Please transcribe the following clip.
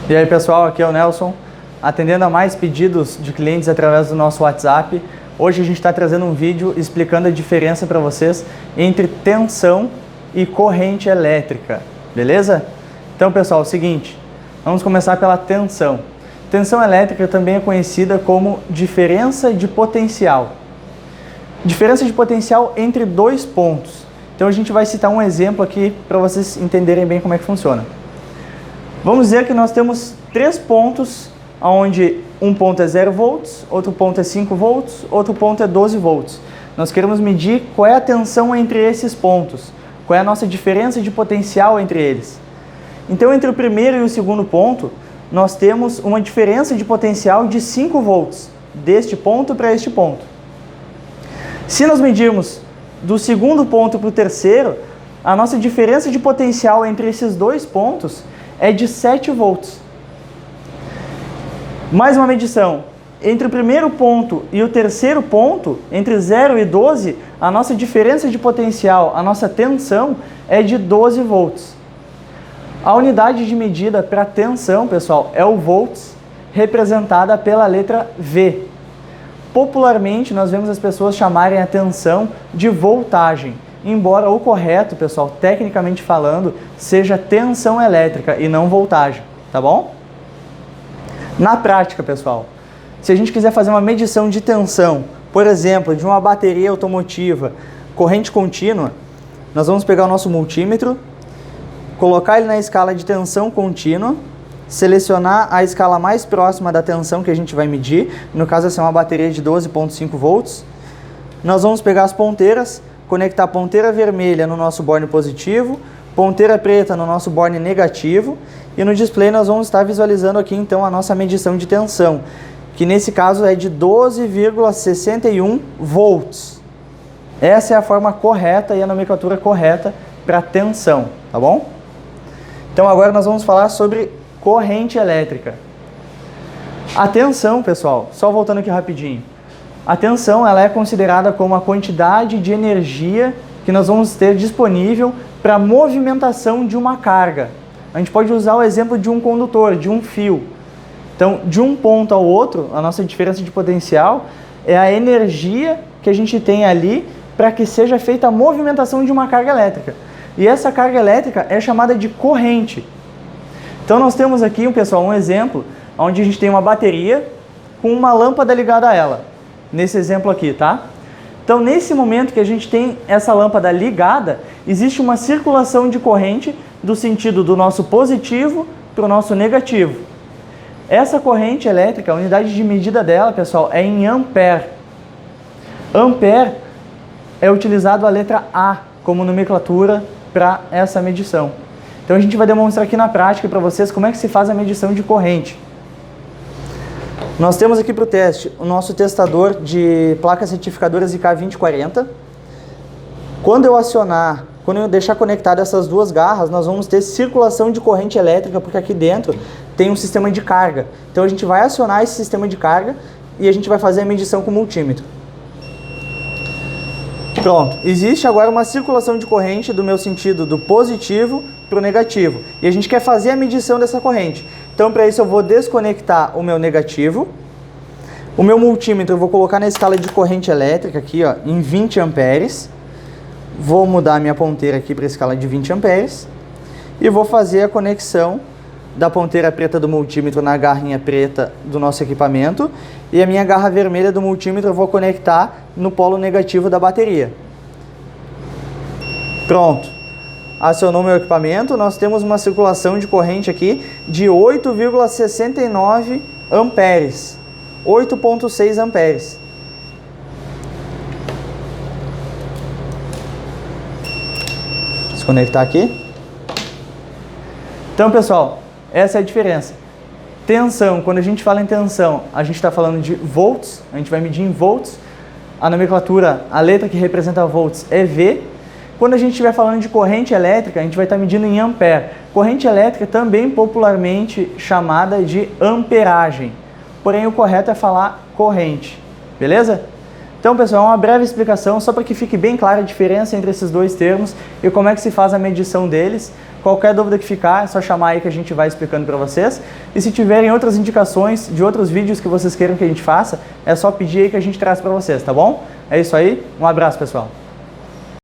E aí pessoal, aqui é o Nelson, atendendo a mais pedidos de clientes através do nosso WhatsApp. Hoje a gente está trazendo um vídeo explicando a diferença para vocês entre tensão e corrente elétrica, beleza? Então pessoal, é o seguinte, vamos começar pela tensão. Tensão elétrica também é conhecida como diferença de potencial. Diferença de potencial entre dois pontos. Então a gente vai citar um exemplo aqui para vocês entenderem bem como é que funciona. Vamos dizer que nós temos três pontos, onde um ponto é 0 volts, outro ponto é 5 volts, outro ponto é 12 volts. Nós queremos medir qual é a tensão entre esses pontos, qual é a nossa diferença de potencial entre eles. Então, entre o primeiro e o segundo ponto, nós temos uma diferença de potencial de 5 volts, deste ponto para este ponto. Se nós medirmos do segundo ponto para o terceiro, a nossa diferença de potencial entre esses dois pontos é de 7 volts. Mais uma medição. Entre o primeiro ponto e o terceiro ponto, entre 0 e 12, a nossa diferença de potencial, a nossa tensão, é de 12 volts. A unidade de medida para tensão, pessoal, é o volts, representada pela letra V. Popularmente, nós vemos as pessoas chamarem a tensão de voltagem, embora o correto, pessoal, tecnicamente falando, seja tensão elétrica e não voltagem, tá bom? Na prática, pessoal, se a gente quiser fazer uma medição de tensão, por exemplo, de uma bateria automotiva, corrente contínua, nós vamos pegar o nosso multímetro, colocar ele na escala de tensão contínua, selecionar a escala mais próxima da tensão que a gente vai medir, no caso essa é uma bateria de 12,5 volts. Nós vamos pegar as ponteiras, conectar a ponteira vermelha no nosso borne positivo, ponteira preta no nosso borne negativo, e no display nós vamos estar visualizando aqui então a nossa medição de tensão, que nesse caso é de 12,61 volts. Essa é a forma correta e a nomenclatura correta para tensão, tá bom? Então agora nós vamos falar sobre corrente elétrica. A tensão, pessoal, só voltando aqui rapidinho. A tensão ela é considerada como a quantidade de energia que nós vamos ter disponível para a movimentação de uma carga. A gente pode usar o exemplo de um condutor, de um fio. Então, de um ponto ao outro, a nossa diferença de potencial é a energia que a gente tem ali para que seja feita a movimentação de uma carga elétrica. E essa carga elétrica é chamada de corrente. Então, nós temos aqui, pessoal, um exemplo onde a gente tem uma bateria com uma lâmpada ligada a ela. Nesse exemplo aqui, tá? Então, nesse momento que a gente tem essa lâmpada ligada, existe uma circulação de corrente do sentido do nosso positivo para o nosso negativo. Essa corrente elétrica, a unidade de medida dela, pessoal, é em ampere. Ampere é utilizado a letra A como nomenclatura para essa medição. Então, a gente vai demonstrar aqui na prática para vocês como é que se faz a medição de corrente. Nós temos aqui para o teste o nosso testador de placas retificadoras IK2040. Quando eu deixar conectado essas duas garras, nós vamos ter circulação de corrente elétrica, porque aqui dentro tem um sistema de carga. Então a gente vai acionar esse sistema de carga e a gente vai fazer a medição com o multímetro. Pronto, existe agora uma circulação de corrente do meu sentido do positivo para o negativo. E a gente quer fazer a medição dessa corrente. Então, para isso, eu vou desconectar o meu negativo. O meu multímetro eu vou colocar na escala de corrente elétrica aqui, ó, em 20 amperes. Vou mudar a minha ponteira aqui para a escala de 20 amperes. E vou fazer a conexão da ponteira preta do multímetro na garrinha preta do nosso equipamento. E a minha garra vermelha do multímetro eu vou conectar no polo negativo da bateria. Pronto. Acionou meu equipamento, nós temos uma circulação de corrente aqui de 8,69 amperes, 8,6 amperes. Desconectar aqui. Então, pessoal, essa é a diferença. Tensão, quando a gente fala em tensão, a gente está falando de volts, a gente vai medir em volts. A nomenclatura, a letra que representa volts é V. Quando a gente estiver falando de corrente elétrica, a gente vai estar medindo em ampere. Corrente elétrica também popularmente chamada de amperagem. Porém, o correto é falar corrente. Beleza? Então, pessoal, uma breve explicação só para que fique bem clara a diferença entre esses dois termos e como é que se faz a medição deles. qualquer dúvida que ficar, é só chamar aí que a gente vai explicando para vocês. E se tiverem outras indicações de outros vídeos que vocês queiram que a gente faça, é só pedir aí que a gente traz para vocês, tá bom? É isso aí, um abraço, pessoal.